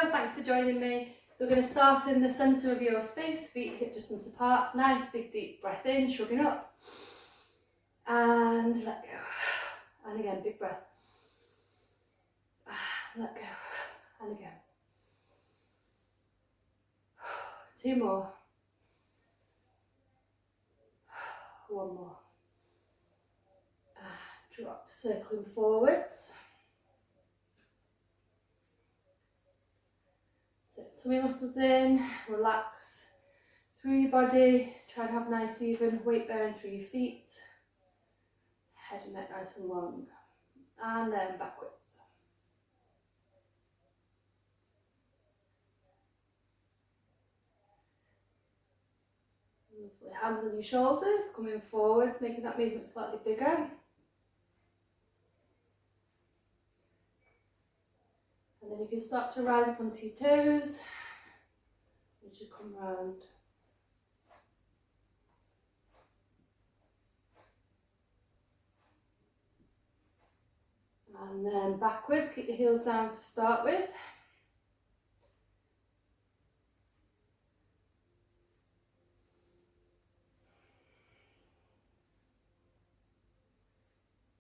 Hello, thanks for joining me. So we're going to start in the centre of your space, feet hip distance apart. Nice big deep breath in, shrugging up. And let go. And again, big breath. Let go. And again. 2 more. 1 more. Drop, circling forwards. Sit tummy muscles in, relax through your body. Try and have nice even weight bearing through your feet. Head and neck nice and long. And then backwards. Lovely. Hands on your shoulders, coming forwards, making that movement slightly bigger. And then you can start to rise up onto your toes as you come round. And then backwards, keep the heels down to start with.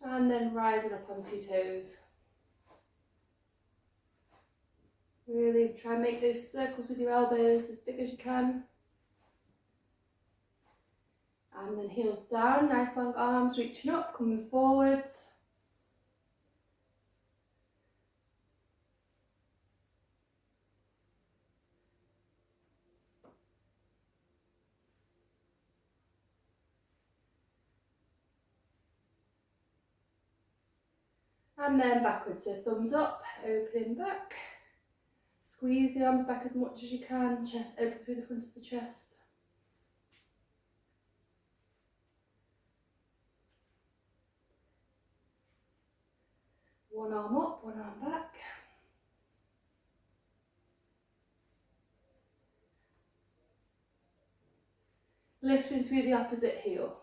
And then rising up onto your toes. Really try and make those circles with your elbows as big as you can. And then heels down, nice long arms reaching up, coming forwards. And then backwards, so thumbs up, opening back. Squeeze the arms back as much as you can, open through the front of the chest. One arm up, one arm back. Lifting through the opposite heel.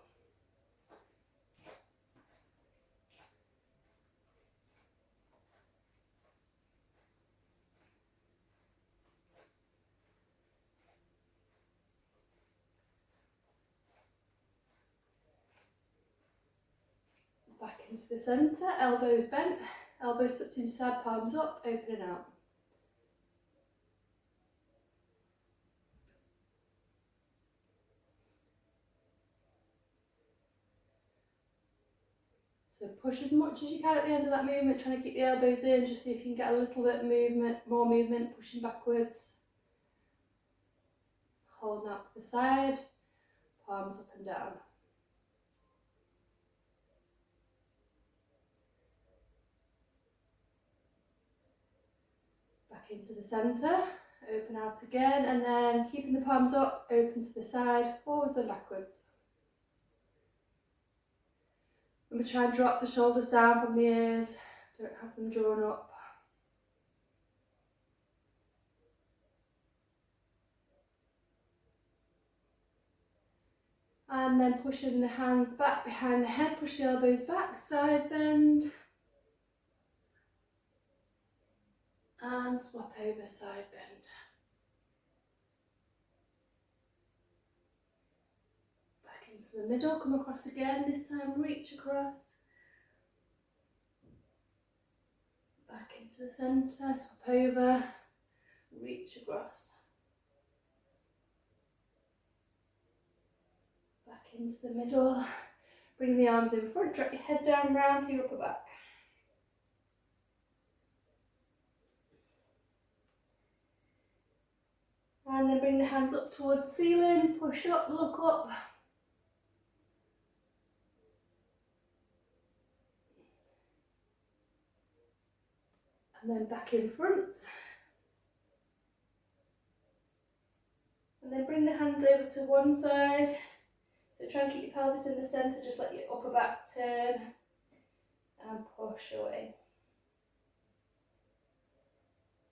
Back into the centre, elbows bent, elbows tucked inside, palms up, opening out. So push as much as you can at the end of that movement, trying to keep the elbows in, just see if you can get a little bit of more movement, pushing backwards. Holding out to the side, palms up and down. Back into the centre, open out again, and then keeping the palms up, open to the side, forwards and backwards. Remember, try and drop the shoulders down from the ears, don't have them drawn up. And then pushing the hands back behind the head, push the elbows back, side bend. And swap over, side bend. Back into the middle, come across again, this time reach across. Back into the centre, swap over, reach across. Back into the middle, bring the arms in front, drop your head down, round to your upper back. And then bring the hands up towards the ceiling, push up, look up. And then back in front. And then bring the hands over to one side. So try and keep your pelvis in the centre, just let your upper back turn and push away.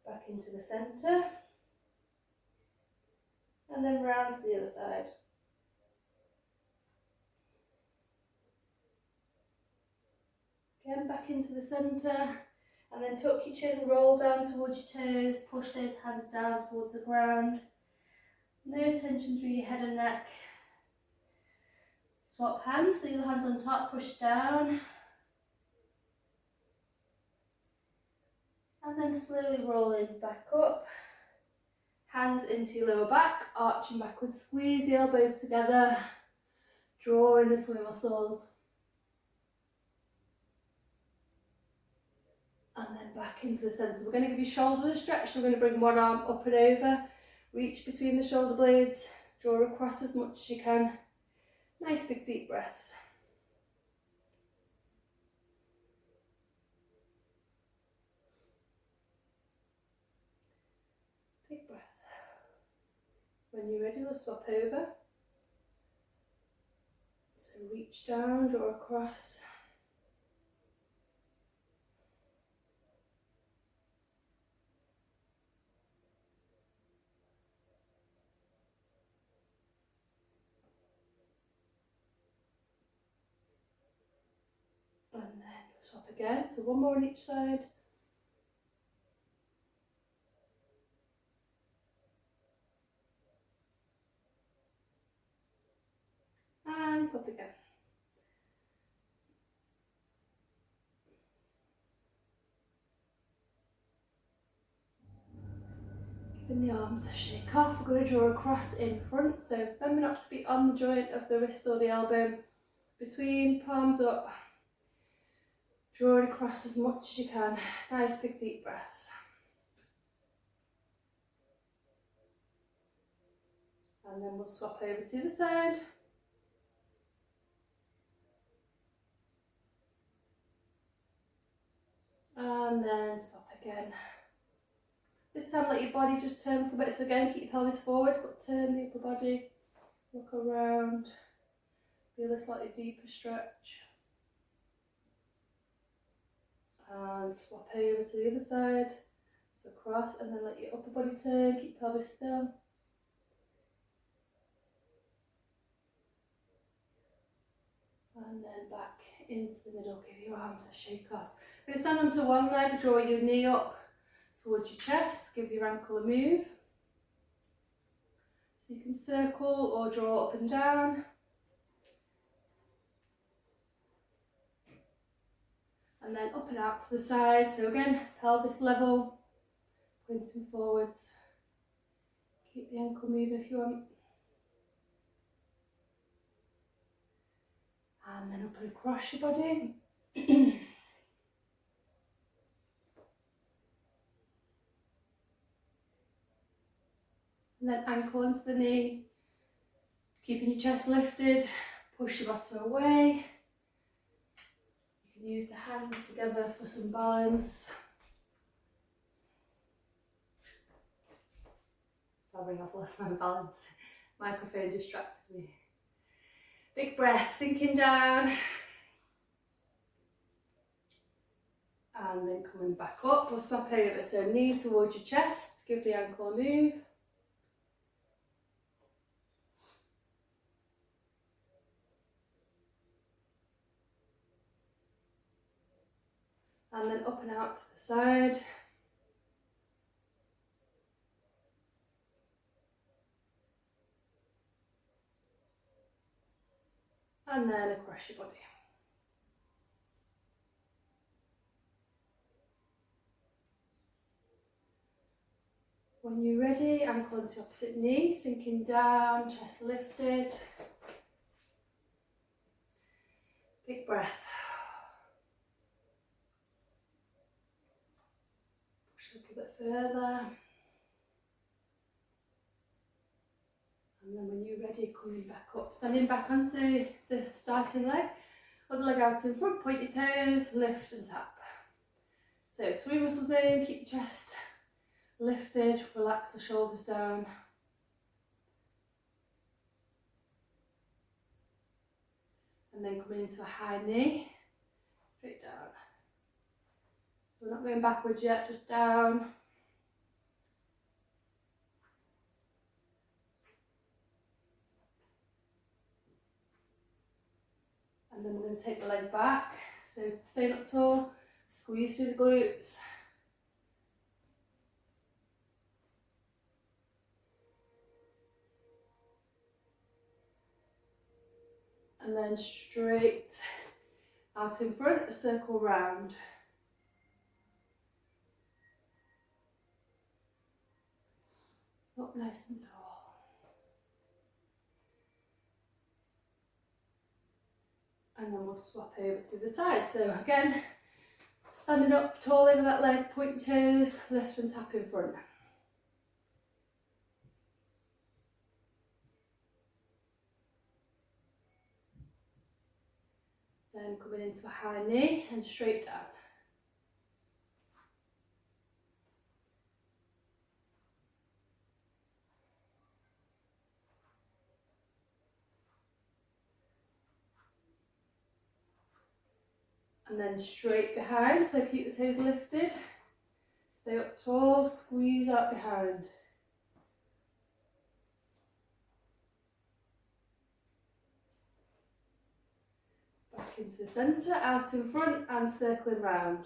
Back into the centre. And then round to the other side. Again, back into the centre And then tuck your chin, roll down towards your toes, push those hands down towards the ground. No tension through your head and neck. Swap hands, leave the hands on top, push down. And then slowly rolling back up. Hands into your lower back, arching backwards, squeeze the elbows together, draw in the tummy muscles. And then back into the centre. We're going to give your shoulders a stretch, so we're going to bring one arm up and over, reach between the shoulder blades, draw across as much as you can. Nice big deep breaths. Big breath. When you're ready, we'll swap over. So reach down, draw across. And then swap again, so one more on each side. And swap again. Giving the arms a shake off, we're going to draw across in front, so remember not to be on the joint of the wrist or the elbow. Between, palms up, draw it across as much as you can. Nice big deep breaths. And then we'll swap over to the other side. And then swap again. This time let your body just turn for a bit. So again, keep your pelvis forwards, but turn the upper body. Look around. Feel a slightly deeper stretch. And swap over to the other side. So cross, and then let your upper body turn, keep pelvis still. And then back into the middle, give your arms a shake off. You're going to stand onto one leg, draw your knee up towards your chest, give your ankle a move. So you can circle or draw up and down. And then up and out to the side. So again, pelvis level, pointing forwards. Keep the ankle moving if you want. And then up and across your body. And then ankle onto the knee. Keeping your chest lifted, push your bottom away. You can use the hands together for some balance. Sorry, I've lost my balance. Microphone distracted me. Big breath, sinking down. And then coming back up, we'll swap over. So knee towards your chest, give the ankle a move. And then up and out to the side. And then across your body. When you're ready, ankle onto opposite knee, sinking down, chest lifted. Big breath. Push a little bit further. And then when you're ready, coming back up, standing back onto the starting leg. Other leg out in front, point your toes, lift and tap. So tummy muscles in, keep your chest lifted, relax the shoulders down. And then coming into a high knee, straight down. We're not going backwards yet, just down. And then we're going to take the leg back. So staying up tall, Squeeze through the glutes. And then straight out in front, a circle round. Up nice and tall. And then we'll swap over to the side. So again, standing up tall over that leg, point toes, lift and tap in front. Then coming into a high knee and straight down. And then straight behind, so keep the toes lifted. Stay up tall, squeeze out behind. Back into the centre, out in front and circling round.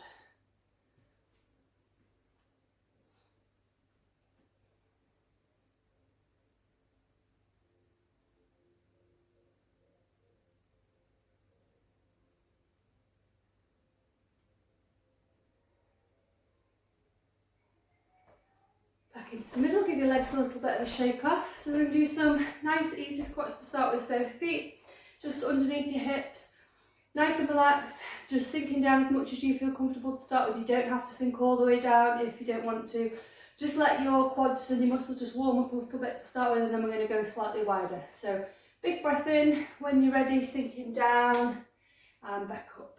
Back into the middle, give your legs a little bit of a shake off. So we're going to do some nice easy squats to start with. So feet just underneath your hips, nice and relaxed, just sinking down as much as you feel comfortable to start with. You don't have to sink all the way down if you don't want to. Just let your quads and your muscles just warm up a little bit to start with, and then we're going to go slightly wider. So big breath in, when you're ready, sinking down and back up.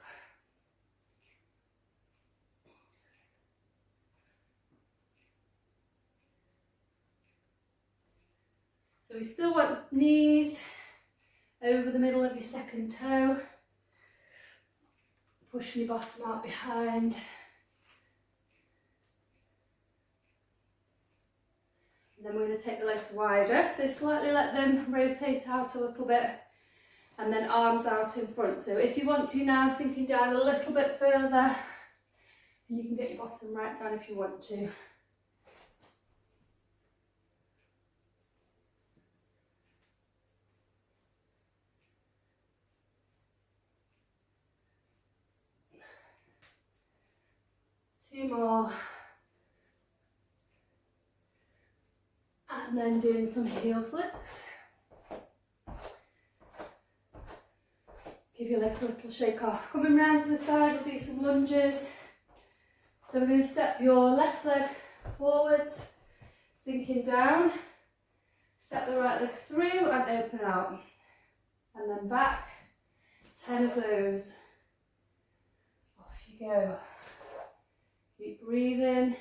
So we still want knees over the middle of your second toe, pushing your bottom out behind. And then we're going to take the legs wider, so slightly let them rotate out a little bit, and then arms out in front. So if you want to now, sinking down a little bit further, and you can get your bottom right down if you want to. Two more. And then doing some heel flicks. Give your legs a little shake off. Coming round to the side, we'll do some lunges. So we're going to step your left leg forwards, sinking down. Step the right leg through and open out. And then back. 10 of those. Off you go. Keep breathing.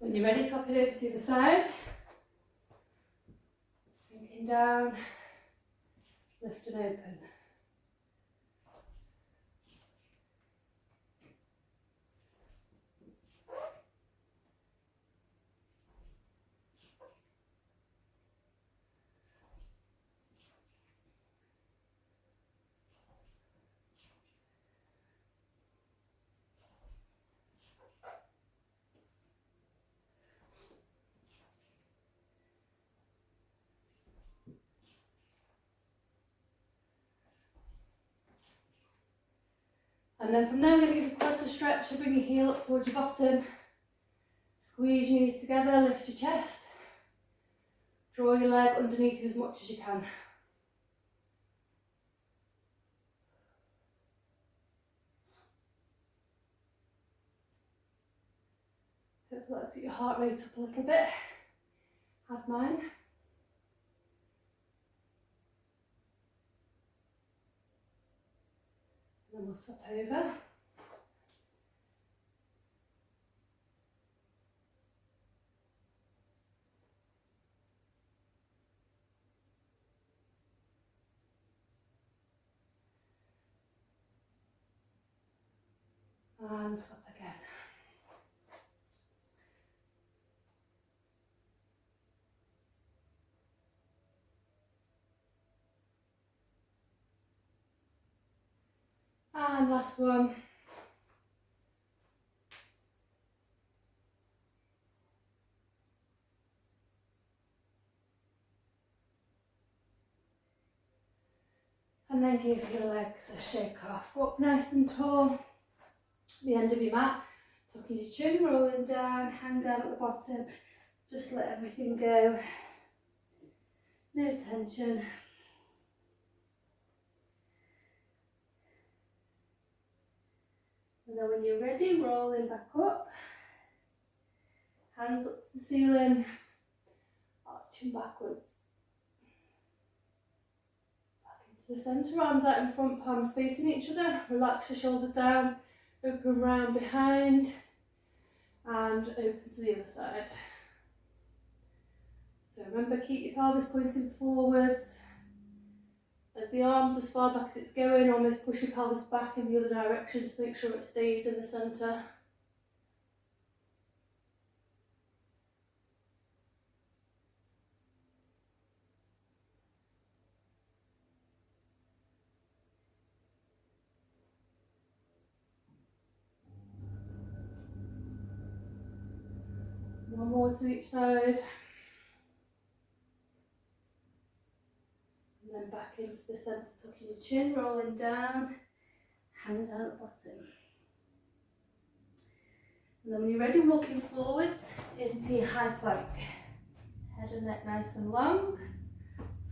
When you're ready, swap it over to the side. Sinking down, lift and open. And then from there, we're going to give your quads a stretch, so bring your heel up towards your bottom. Squeeze your knees together, lift your chest. Draw your leg underneath you as much as you can. Hopefully let's get your heart rate up a little bit, as mine. And then we'll swap over. And swap again. And last one. And then give your legs a shake off. Up nice and tall. The end of your mat. Tucking your chin, rolling down, hang down at the bottom. Just let everything go. No tension. And then when you're ready, rolling back up. Hands up to the ceiling. Arching backwards. Back into the centre, arms out in front, palms facing each other. Relax your shoulders down. Open round behind. And open to the other side. So remember, keep your pelvis pointing forwards. As the arms as far back as it's going, almost push your pelvis back in the other direction to make sure it stays in the centre. One more to each side. And then back into the centre, tucking your chin, rolling down, hang down at the bottom. And then when you're ready, walking forward into your high plank. Head and neck nice and long.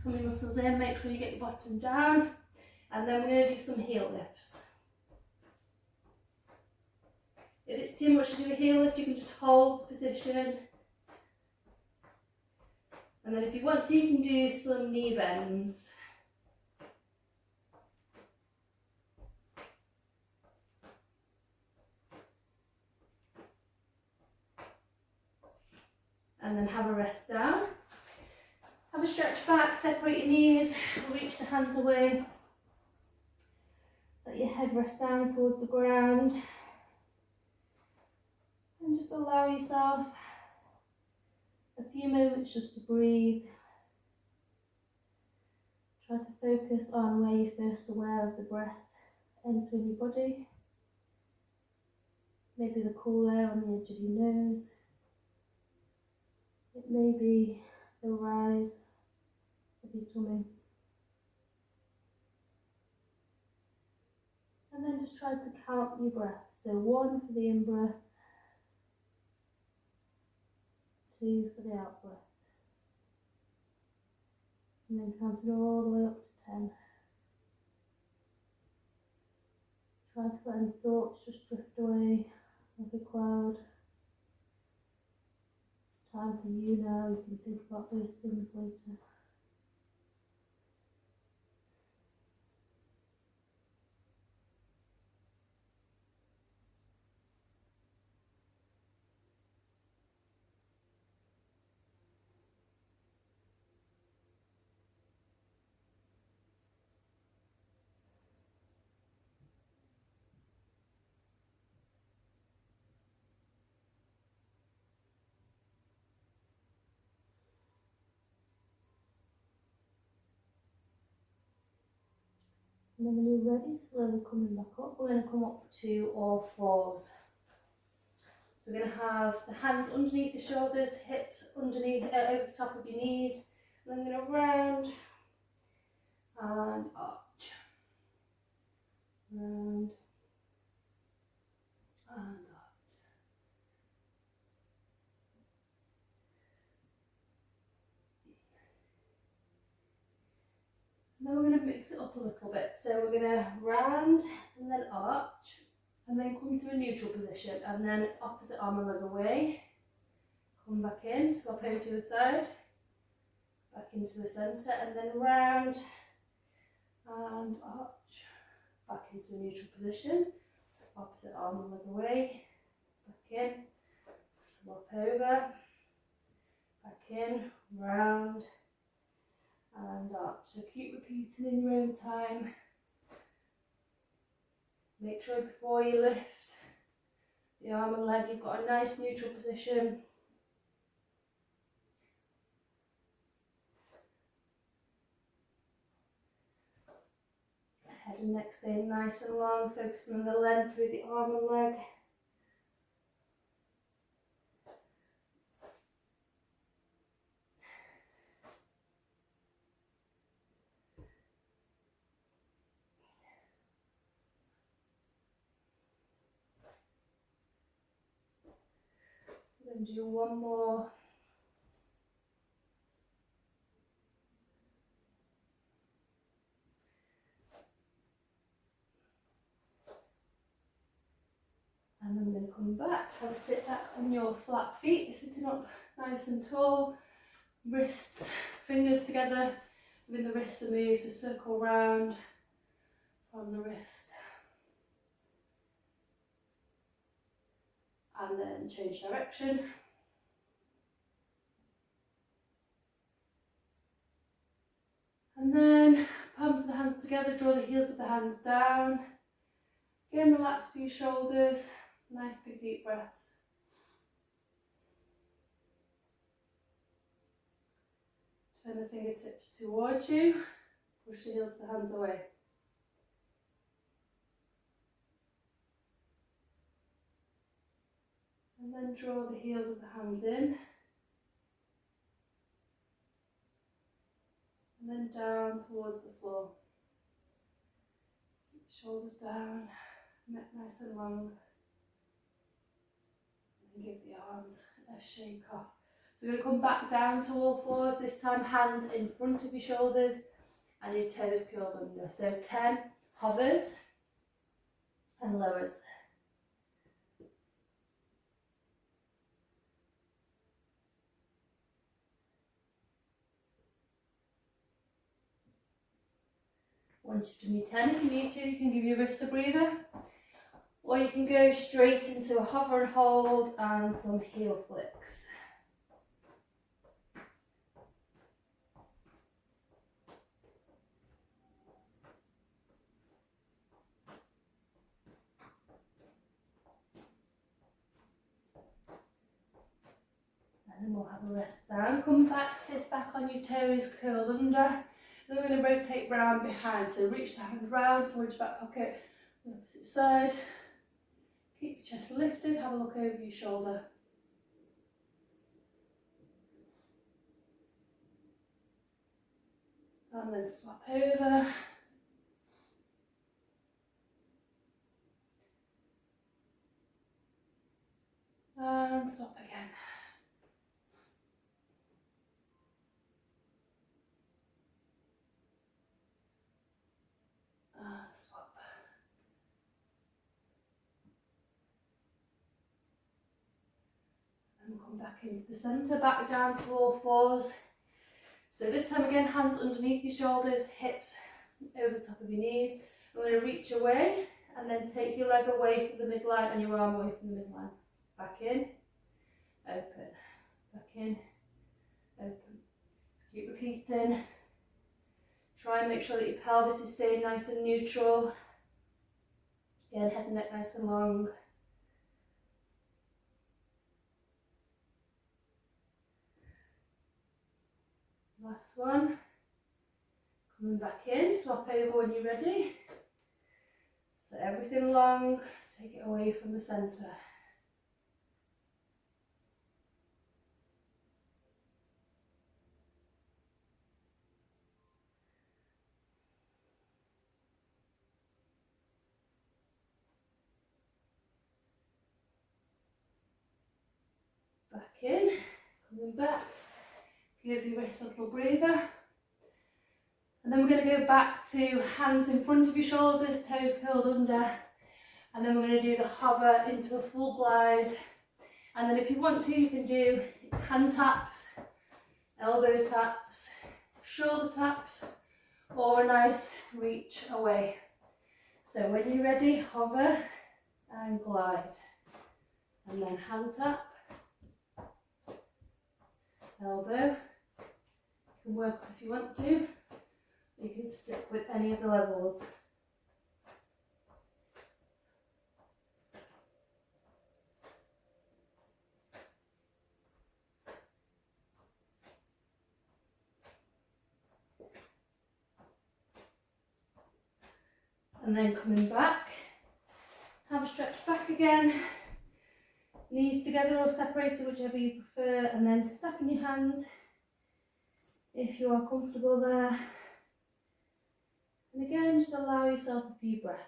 Tummy muscles in, make sure you get your bottom down. And then we're going to do some heel lifts. If it's too much to do a heel lift, you can just hold the position. And then if you want to, you can do some knee bends. And then have a rest down. Have a stretch back, separate your knees, reach the hands away. Let your head rest down towards the ground. And just allow yourself a few moments just to breathe. Try to focus on where you're first aware of the breath entering your body. Maybe the cool air on the edge of your nose. It may be the rise of your tummy. And then just try to count your breath. So 1 for the in-breath, 2 for the out-breath. And then counting all the way up to 10. Try to let any thoughts just drift away like a cloud. It's time for you now, you can think about those things later. And then when you're ready, slowly coming back up, we're going to come up to all fours. So we're going to have the hands underneath the shoulders, hips underneath, over the top of your knees. And then we're going to round and arch. Round and arch. Now we're going to mix it up a little bit. So we're going to round and then arch and then come to a neutral position and then opposite arm and leg away. Come back in, swap over to the side, back into the centre and then round and arch. Back into a neutral position, opposite arm and leg away, back in, swap over, back in, round and arch. So keep repeating in your own time. Make sure before you lift the arm and leg, you've got a nice neutral position. Head and neck staying nice and long, focusing on the length through the arm and leg. Then do one more. And I'm going to come back, have a sit back on your flat feet, sitting up nice and tall, wrists, fingers together, with the wrists and moves a circle round from the wrist. And then change direction. And then palms of the hands together, draw the heels of the hands down. Again, relax your shoulders, nice big deep breaths. Turn the fingertips towards you, push the heels of the hands away. And then draw the heels of the hands in. And then down towards the floor. Keep the shoulders down, neck nice and long. And give the arms a shake off. So we're going to come back down to all fours, this time hands in front of your shoulders and your toes curled under. So 10 hovers and lowers. Once you've done your 10, if you need to, you can give your wrists a breather. Or you can go straight into a hover and hold and some heel flicks. And then we'll have a rest down. Come back, sit back on your toes, curled under. Then we're going to rotate round behind. So reach the hand round towards your back pocket, the opposite side. Keep your chest lifted, have a look over your shoulder. And then swap over. And swap again. And swap. And come back into the centre, back down to all fours. So this time again, hands underneath your shoulders, hips over the top of your knees. We're going to reach away and then take your leg away from the midline and your arm away from the midline. Back in, open, back in, open. Keep repeating. Try and make sure that your pelvis is staying nice and neutral. Again, head and neck nice and long. Last one. Coming back in, swap over when you're ready. So everything long, take it away from the centre. Back in, coming back. Give your wrists a little breather. And then we're going to go back to hands in front of your shoulders, toes curled under. And then we're going to do the hover into a full glide. And then if you want to, you can do hand taps, elbow taps, shoulder taps, or a nice reach away. So when you're ready, hover and glide. And then hand tap, elbow. You can work if you want to. You can stick with any of the levels. and then coming back. Have a stretch back again. Knees together or separated, whichever you prefer, and then stacking your hands if you are comfortable there. And again, just allow yourself a few breaths.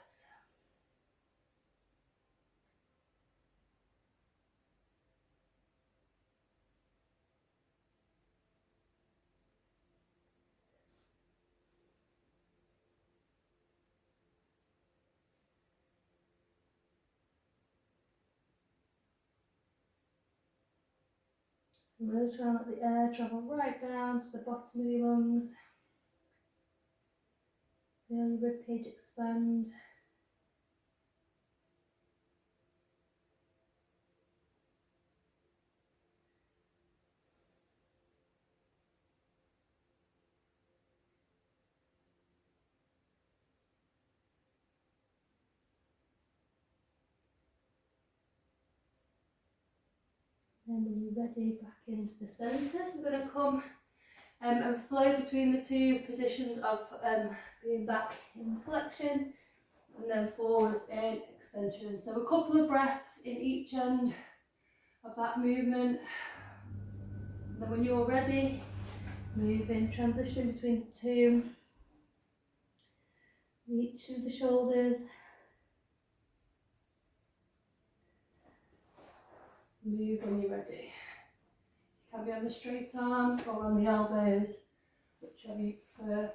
So really try and let the air travel right down to the bottom of your lungs. Feel your ribcage expand. And when you're ready, back into the centre. So I'm going to come and flow between the two positions of being back in flexion and then forwards in extension. So a couple of breaths in each end of that movement. And then when you're ready, move in, transition between the two. Reach through the shoulders. Move when you're ready. So you can be on the straight arms or on the elbows, whichever you prefer.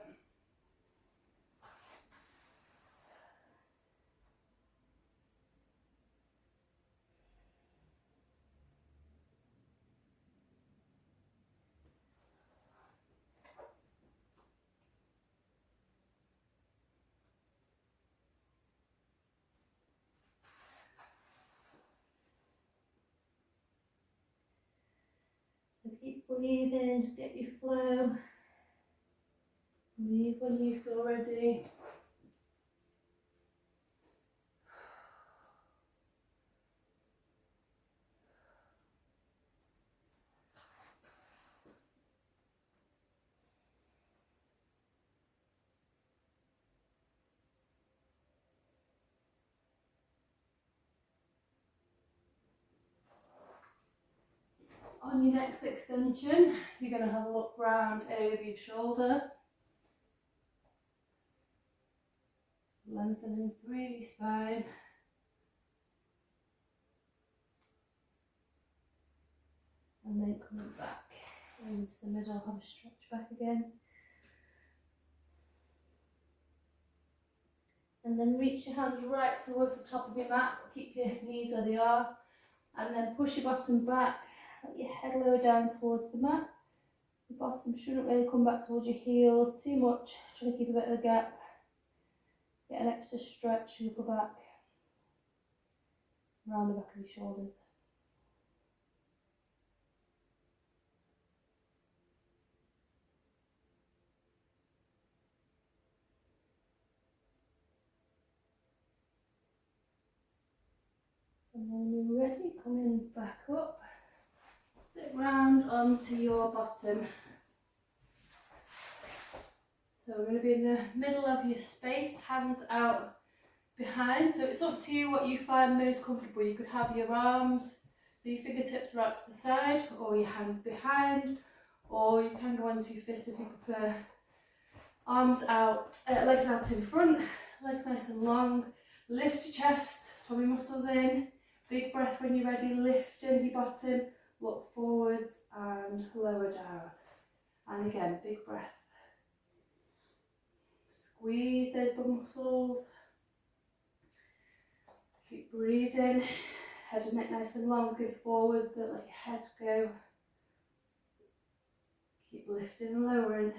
So keep breathing, just get your flow. Move when you feel ready. On your next extension, you're going to have a look round over your shoulder. Lengthening through your spine. And then coming back into the middle, have a stretch back again. And then reach your hands right towards the top of your mat, keep your knees where they are. And then push your bottom back, let your head lower down towards the mat. The bottom shouldn't really come back towards your heels too much, try to keep a bit of a gap. Get an extra stretch in the upper back, around the back of your shoulders. And when you're ready, coming back up, sit round onto your bottom. So we're going to be in the middle of your space, hands out behind. So it's up to you what you find most comfortable. You could have your arms, so your fingertips are out to the side, or your hands behind, or you can go onto your fists if you prefer. Arms out, legs out in front, legs nice and long. Lift your chest, tummy muscles in. Big breath when you're ready, lift in your bottom, look forwards and lower down. And again, big breath. Squeeze those bum muscles. Keep breathing. Head and neck nice and long, go forwards, don't let your head go. Keep lifting and lowering.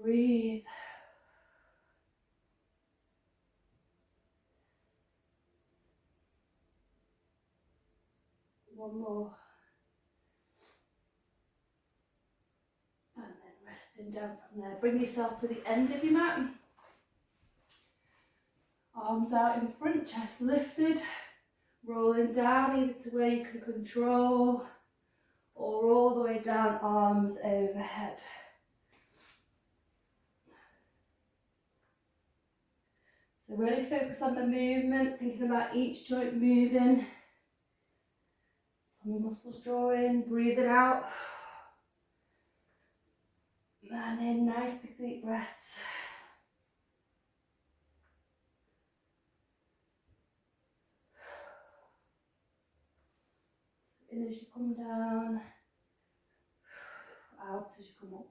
Breathe. One more. And then resting down from there. Bring yourself to the end of your mat. Arms out in front, chest lifted. Rolling down either to where you can control or all the way down, arms overhead. So really focus on the movement, thinking about each joint moving. Tummy muscles draw in, breathe it out. And in, nice big deep breaths. In as you come down, out as you come up.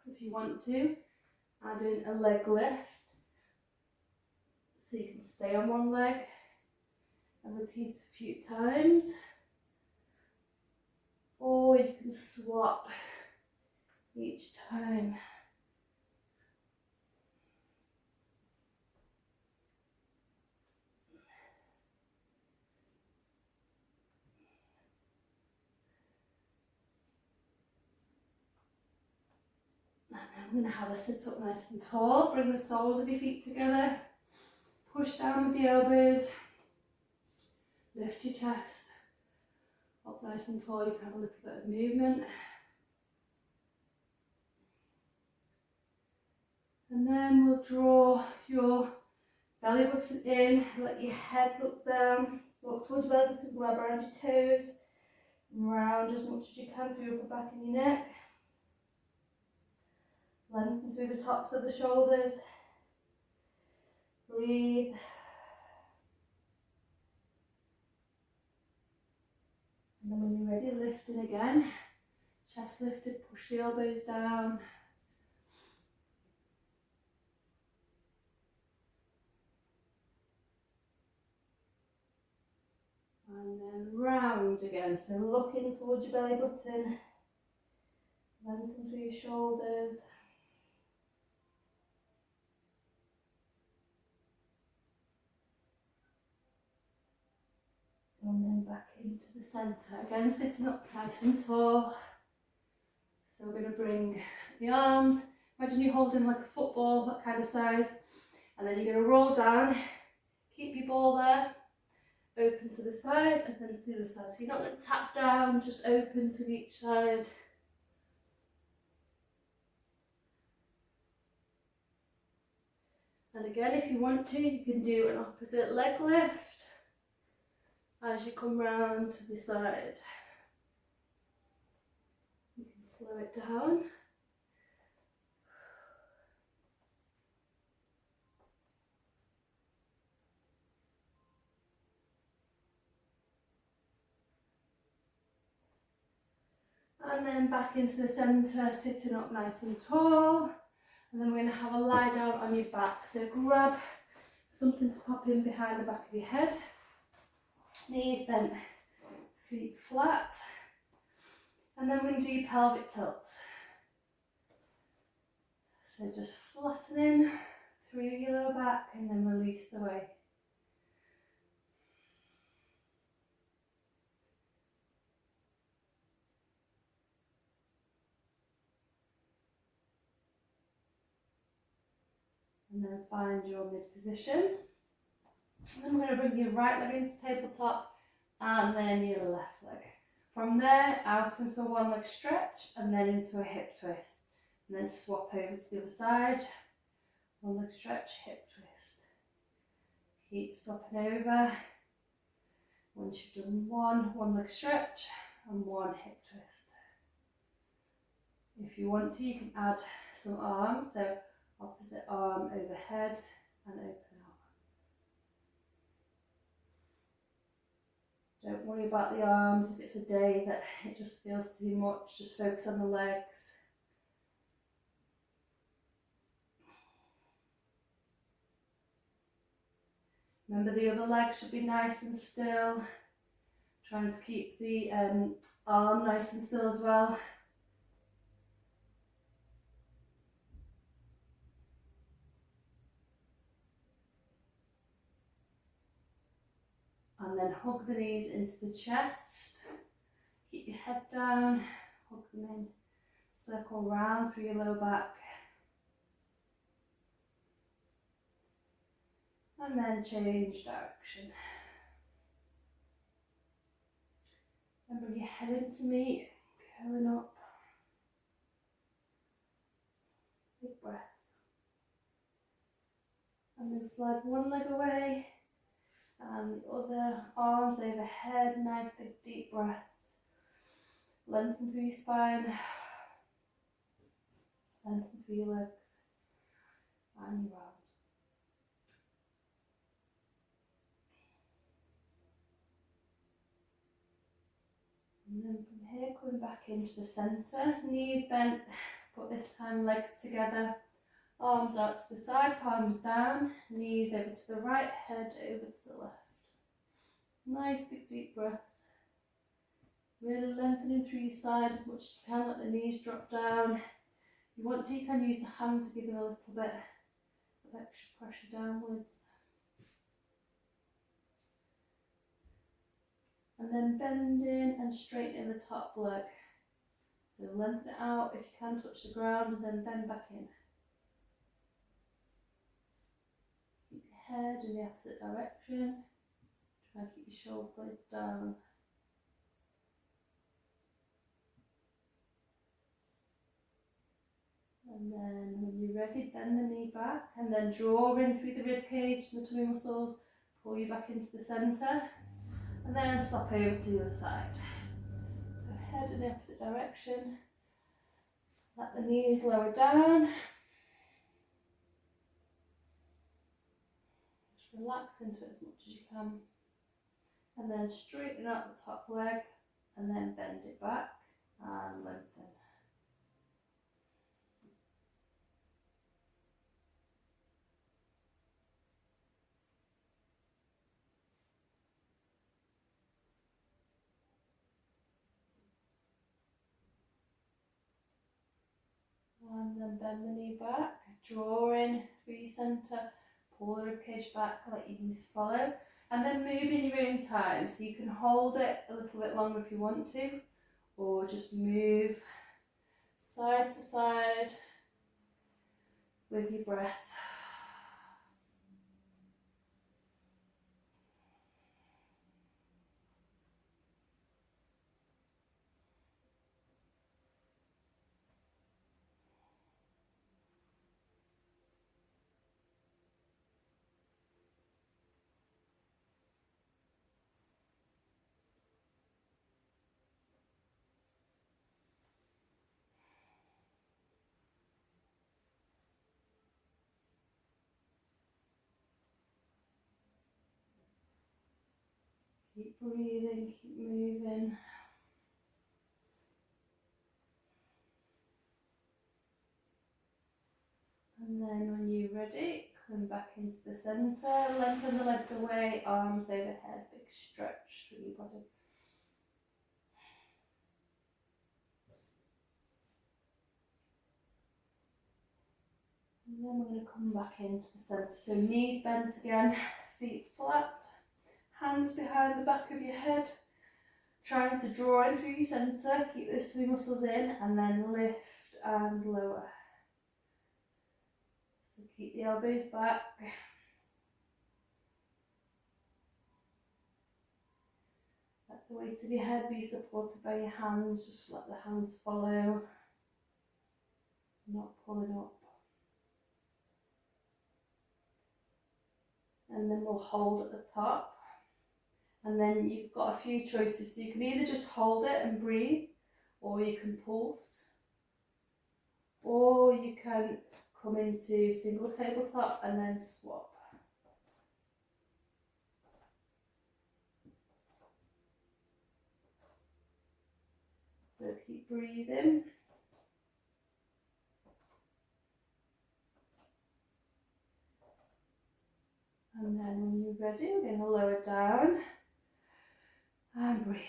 If you want to, add in a leg lift. So you can stay on one leg and repeat a few times. Or you can swap each time. And then we're going to have a sit up nice and tall. Bring the soles of your feet together. Push down with the elbows. Lift your chest. Up nice and tall. You can have a little bit of movement. And then we'll draw your belly button in. Let your head look down. Walk towards your belly button. Grab around your toes. Round as much as you can through your upper back and your neck. Lengthen through the tops of the shoulders. Breathe. And then when you're ready, lifting again. Chest lifted, push the elbows down. And then round again. So looking towards your belly button. Lengthen through your shoulders. And then back into the centre. Again, sitting up nice and tall. So we're going to bring the arms. Imagine you're holding like a football, that kind of size. And then you're going to roll down. Keep your ball there. Open to the side and then to the other side. So you're not going to tap down, just open to each side. And again, if you want to, you can do an opposite leg lift as you come round to the side. You can slow it down. And then back into the centre, sitting up nice and tall. And then we're going to have a lie down on your back. So grab something to pop in behind the back of your head. Knees bent, feet flat. And then we're going to do your pelvic tilts. So just flattening through your lower back and then release the weight. And then find your mid position. And then we're going to bring your right leg into tabletop and then your left leg. From there, out into a one leg stretch and then into a hip twist. And then swap over to the other side. One leg stretch, hip twist. Keep swapping over. Once you've done one leg stretch and one hip twist. If you want to, you can add some arms. So opposite arm overhead and open out. Don't worry about the arms if it's a day that it just feels too much, just focus on the legs. Remember the other leg should be nice and still. Trying to keep the arm nice and still as well. And then hug the knees into the chest. Keep your head down, hug them in. Circle round through your lower back. And then change direction. And bring your head into me, curling up. And then slide one leg away and the other, arms overhead, nice big deep breaths. Lengthen through your spine, lengthen through your legs and your arms. And then from here, coming back into the centre, knees bent, but this time legs together, arms out to the side, palms down, knees over to the right, head over to the left. Nice big deep breaths. Really lengthening through your side as much as you can, let the knees drop down. If you want to, you can use the hand to give them a little bit of extra pressure downwards. And then bending and straightening the top leg. So lengthen it out, if you can touch the ground, and then bend back in. Keep your head in the opposite direction. Try and keep your shoulder blades down. And then when you're ready, bend the knee back and then draw in through the rib cage and the tummy muscles. Pull you back into the centre and then swap over to the other side. So head in the opposite direction. Let the knees lower down. Just relax into it as much as you can. And then straighten out the top leg and then bend it back and lengthen. And then bend the knee back, draw in through your centre, pull the ribcage back, let your knees follow, and then move in your own time. So you can hold it a little bit longer if you want to, or just move side to side with your breath. Keep breathing, keep moving. And then when you're ready, come back into the centre, lengthen the legs away, arms overhead, big stretch through your body. And then we're going to come back into the centre. So knees bent again, feet flat, hands behind the back of your head. Trying to draw in through your centre, keep those three muscles in, and then lift and lower. So keep the elbows back. Let the weight of your head be supported by your hands, just let the hands follow, not pulling up. And then we'll hold at the top. And then you've got a few choices. So you can either just hold it and breathe, or you can pulse, or you can come into single tabletop and then swap. So keep breathing. And then when you're ready, we're going to lower down and breathe.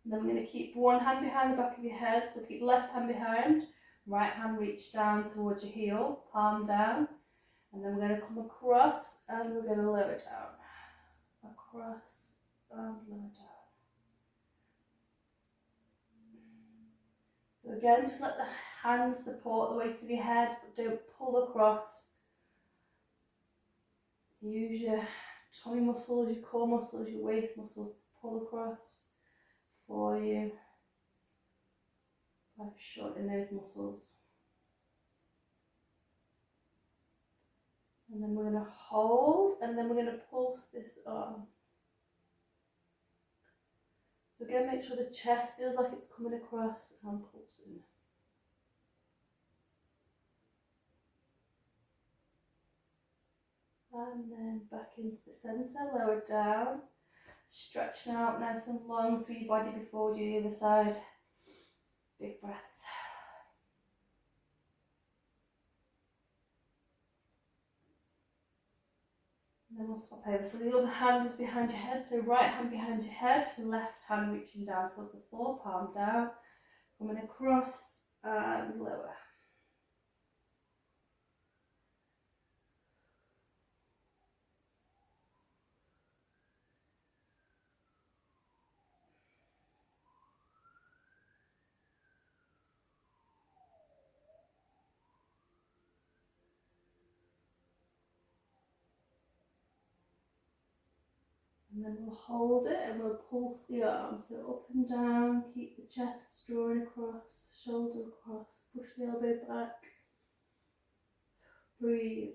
And then we're going to keep one hand behind the back of your head. So keep left hand behind, right hand reach down towards your heel, palm down. And then we're going to come across and we're going to lower down. Across and lower down. So again, just let the hands support the weight of your head, but don't pull across. Use your tummy muscles, your core muscles, your waist muscles to pull across for you by shortening those muscles. And then we're going to hold, and then we're going to pulse this arm. So again, make sure the chest feels like it's coming across and pulsing. And then back into the centre, lower down. Stretching out nice and long through your body before we do the other side. Big breaths. And then we'll swap over. So the other hand is behind your head. So right hand behind your head, left hand reaching down towards the floor, palm down. Coming across and lower. And then we'll hold it and we'll pulse the arms. So up and down, keep the chest drawing across, shoulder across, push the elbow back. Breathe.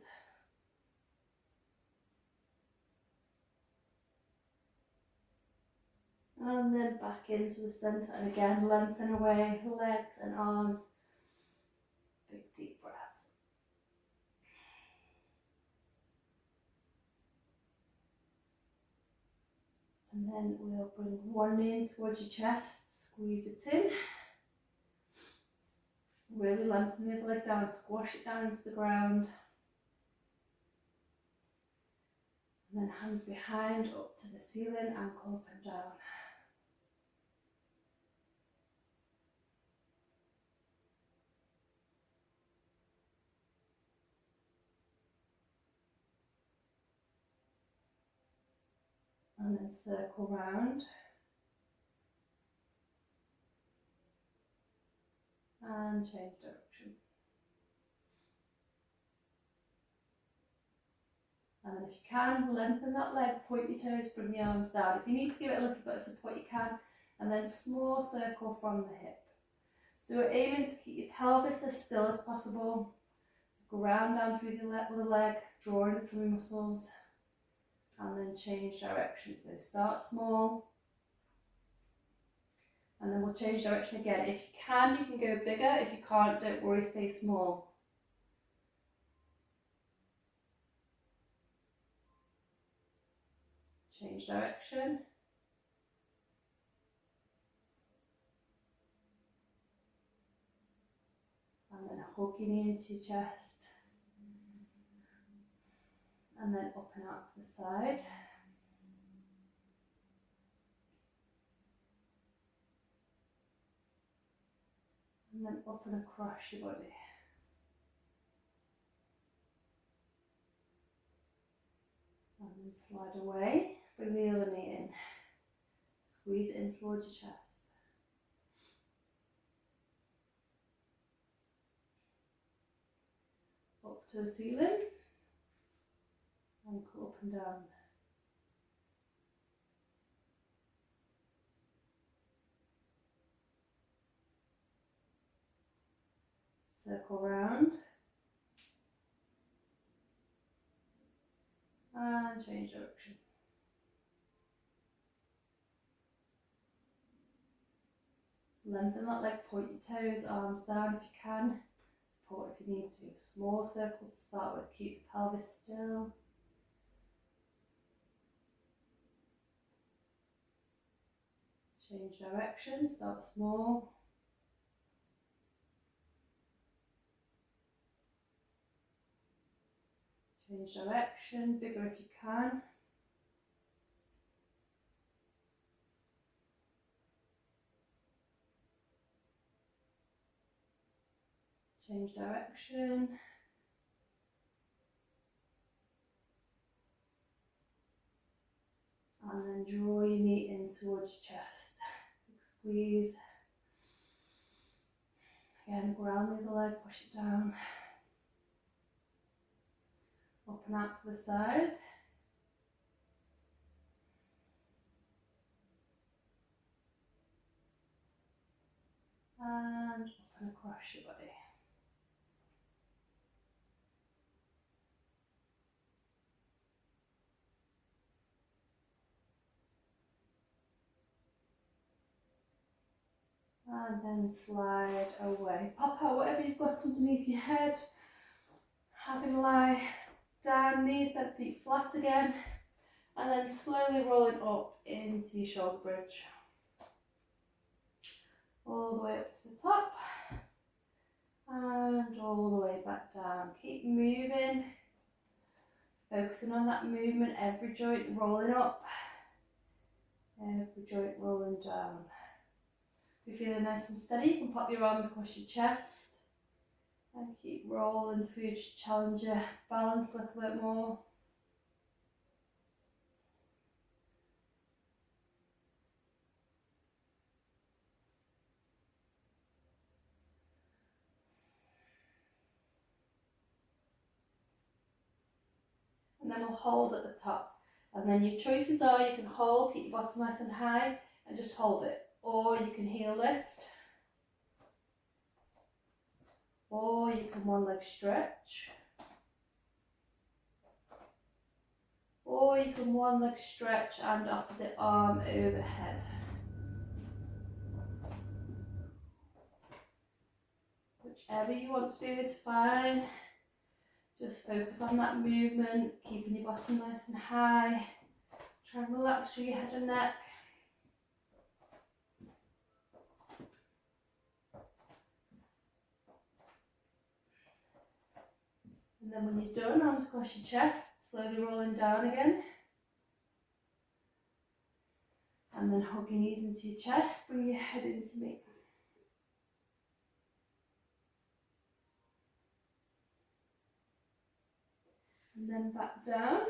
And then back into the centre, and again lengthen away, legs and arms. Big deep breaths. And then we'll bring one knee in towards your chest, squeeze it in. Really lengthen the other leg down, squash it down into the ground. And then hands behind, up to the ceiling, ankle up and down. And then circle round. And change direction. And then if you can, lengthen that leg, point your toes, bring the arms down. If you need to give it a little bit of support, you can. And then small circle from the hip. So we're aiming to keep your pelvis as still as possible. Ground down through the leg, drawing the tummy muscles. And then change direction. So start small. And then we'll change direction again. If you can go bigger. If you can't, don't worry, stay small. Change direction. And then hug your knee into your chest. And then up and out to the side. And then up and across your body. And then slide away. Bring the other knee in. Squeeze it in towards your chest. Up to the ceiling. Ankle up and down. Circle round. And change direction. Lengthen that leg, point your toes, arms down if you can. Support if you need to. Small circles to start with, keep the pelvis still. Change direction, start small. Change direction, bigger if you can. Change direction. And then draw your knee in towards your chest. Big squeeze. Again, ground the other leg, push it down. Up and out to the side. And up and across your body. And then slide away. Pop out whatever you've got underneath your head. Having a lie down, knees bent, feet flat again. And then slowly rolling up into your shoulder bridge. All the way up to the top. And all the way back down. Keep moving. Focusing on that movement, every joint rolling up. Every joint rolling down. If you're feeling nice and steady, you can pop your arms across your chest. And keep rolling through, just challenge your balance a little bit more. And then we'll hold at the top. And then your choices are, you can hold, keep your bottom nice and high, and just hold it. Or you can heel lift. Or you can one leg stretch. Or you can one leg stretch and opposite arm overhead. Whichever you want to do is fine. Just focus on that movement, keeping your bottom nice and high. Try and relax through your head and neck. And then when you're done, arms across your chest, slowly rolling down again. And then hug your knees into your chest, bring your head into me. And then back down.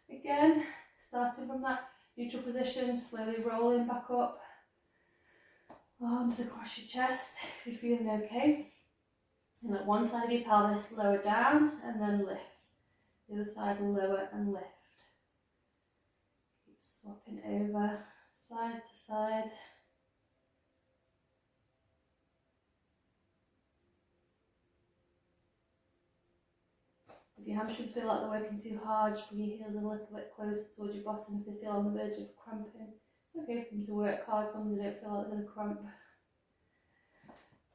Again, starting from that neutral position, slowly rolling back up. Arms across your chest, if you're feeling okay. And let one side of your pelvis lower down and then lift. The other side lower and lift. Keep swapping over side to side. If your hamstrings feel like they're working too hard, just bring your heels a little bit closer towards your bottom if they feel on the verge of cramping. It's okay for them to work hard as long as they don't feel like they're going to cramp.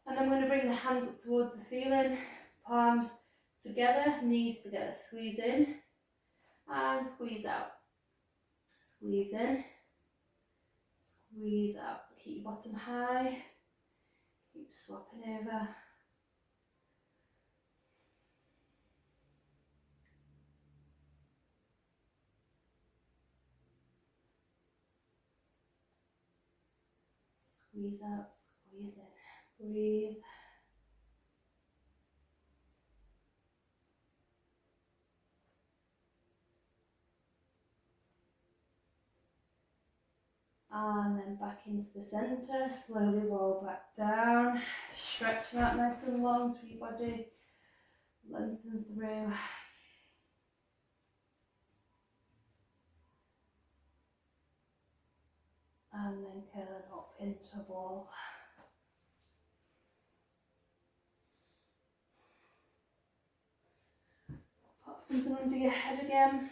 And then we're going to bring the hands up towards the ceiling, palms together, knees together. Squeeze in and squeeze out. Squeeze in, squeeze out. Keep your bottom high, keep swapping over. Squeeze out, squeeze in. Breathe. And then back into the centre, slowly roll back down, stretching out nice and long through your body, lengthen through. And then curling up into a ball. Pop something under your head again,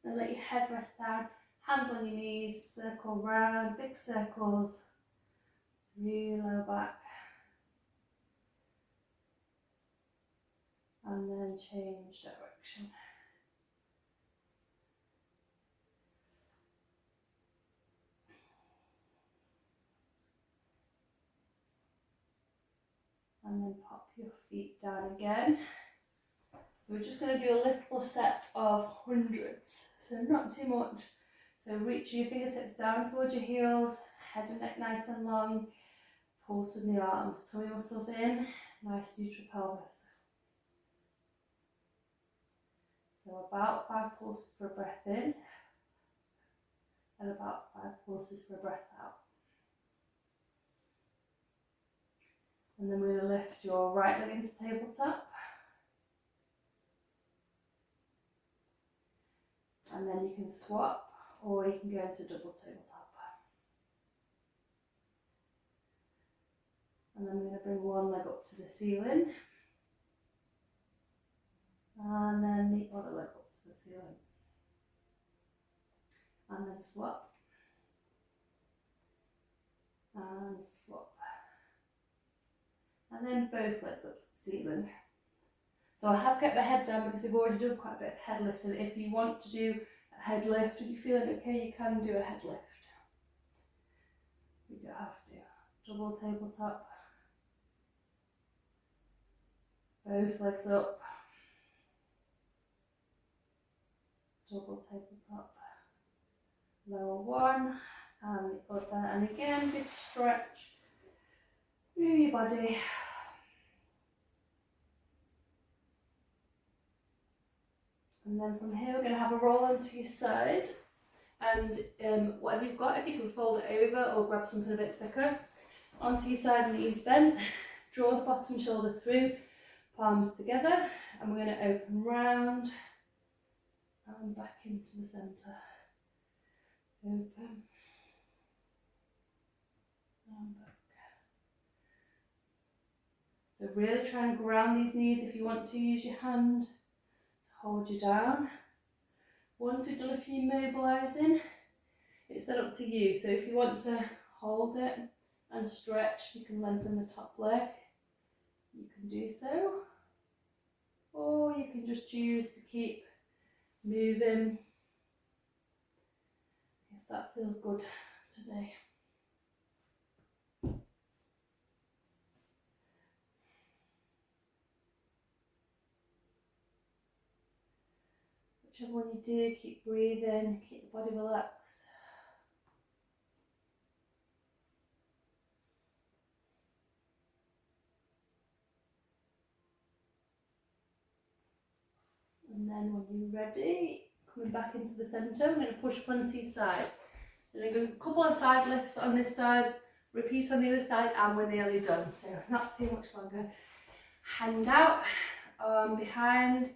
then let your head rest down, hands on your knees, circle round, big circles, through lower back. And then change direction. And then pop your feet down again. So we're just going to do a little set of hundreds, so not too much. So reach your fingertips down towards your heels, head and neck nice and long, pulsing the arms, tummy muscles in, nice neutral pelvis. So about 5 pulses for a breath in, and about 5 pulses for a breath out. And then we're going to lift your right leg into tabletop. And then you can swap, or you can go into double tabletop. And then we're going to bring one leg up to the ceiling. And then the other leg up to the ceiling. And then swap. and swap. And then both legs up to the ceiling. So I have kept my head down because we've already done quite a bit of head lift, and if you want to do a head lift, if you're feeling okay, you can do a head lift. You don't have to. Double tabletop. Both legs up. Double tabletop. Lower one and the other. And again, big stretch through your body. And then from here, we're going to have a roll onto your side. And whatever you've got, if you can fold it over or grab something a bit thicker, onto your side, knees bent, draw the bottom shoulder through, palms together, and we're going to open round and back into the centre. Open and back. So really try and ground these knees. If you want to, use your hand to hold you down. Once we've done a few mobilising, it's then up to you. So if you want to hold it and stretch, you can lengthen the top leg. You can do so. Or you can just choose to keep moving if that feels good today. Whichever one you do, keep breathing, keep the body relaxed. And then when you're ready, coming back into the centre, I'm going to push up onto your side. Then I'm going to do a couple of side lifts on this side, repeat on the other side, and we're nearly done. So not too much longer. Hand out, arm behind,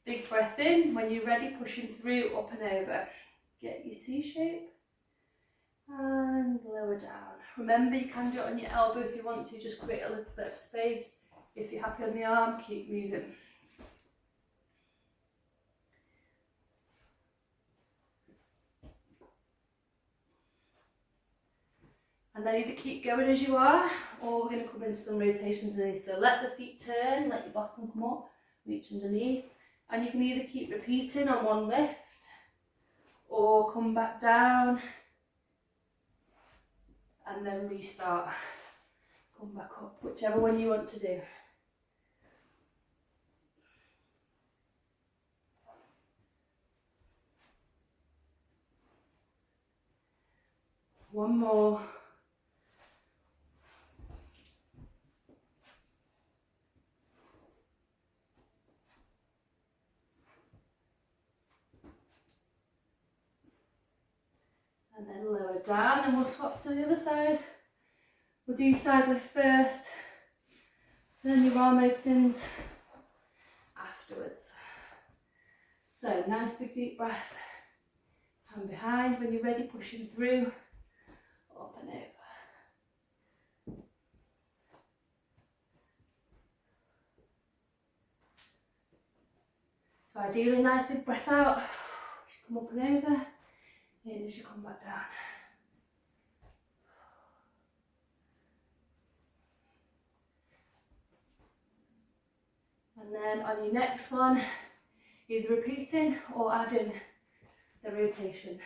big breath in. When you're ready, pushing through, up and over. Get your C shape and lower down. Remember, you can do it on your elbow if you want to, just create a little bit of space. If you're happy on the arm, keep moving. And then either keep going as you are, or we're going to come into some rotations underneath. So let the feet turn, let your bottom come up, reach underneath. And you can either keep repeating on one lift, or come back down, and then restart. Come back up, whichever one you want to do. One more. And then lower down, and we'll swap to the other side. We'll do your side lift first, then your arm openings afterwards. So nice big deep breath. Hand behind. When you're ready, pushing through, up and over. So ideally, nice big breath out. Come up and over. In as you come back down. And then on your next one, either repeating or adding the rotation.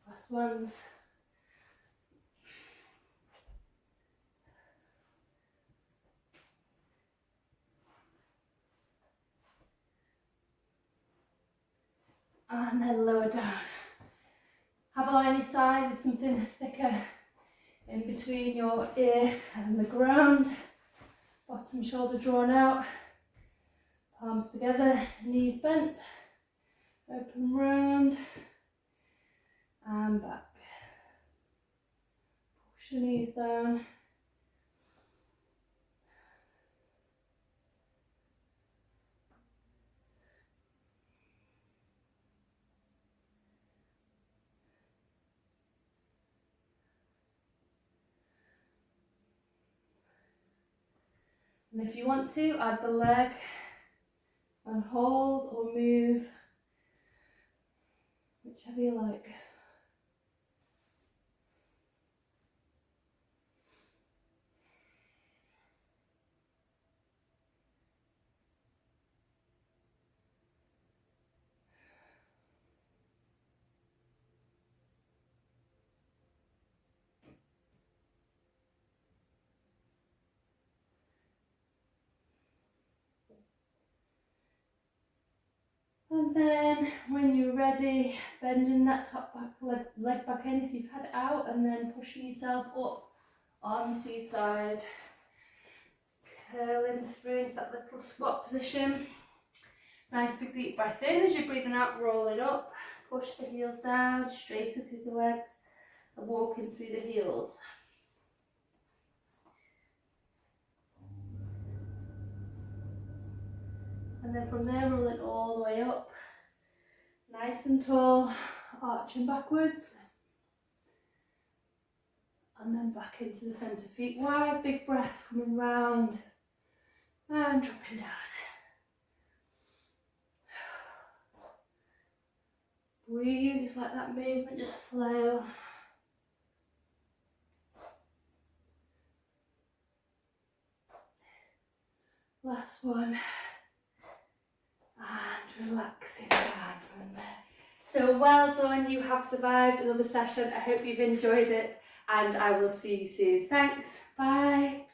Last ones. And then lower down. Have a lie on your side with something thicker in between your ear and the ground. Bottom shoulder drawn out. Palms together, knees bent. Open round and back. Push your knees down. And if you want to, add the leg and hold or move, whichever you like. And then when you're ready, bending that top back leg back in if you've had it out, and then pushing yourself up onto your side. Curling through into that little squat position. Nice big deep breath in as you're breathing out, roll it up. Push the heels down, straighten through the legs, and walking through the heels. And then from there, roll it all the way up. Nice and tall, arching backwards. And then back into the centre, feet wide, big breaths coming round and dropping down. Breathe, just let that movement just flow. Last one. And relaxing down from there. So well done, you have survived another session. I hope you've enjoyed it, and I will see you soon. Thanks, bye.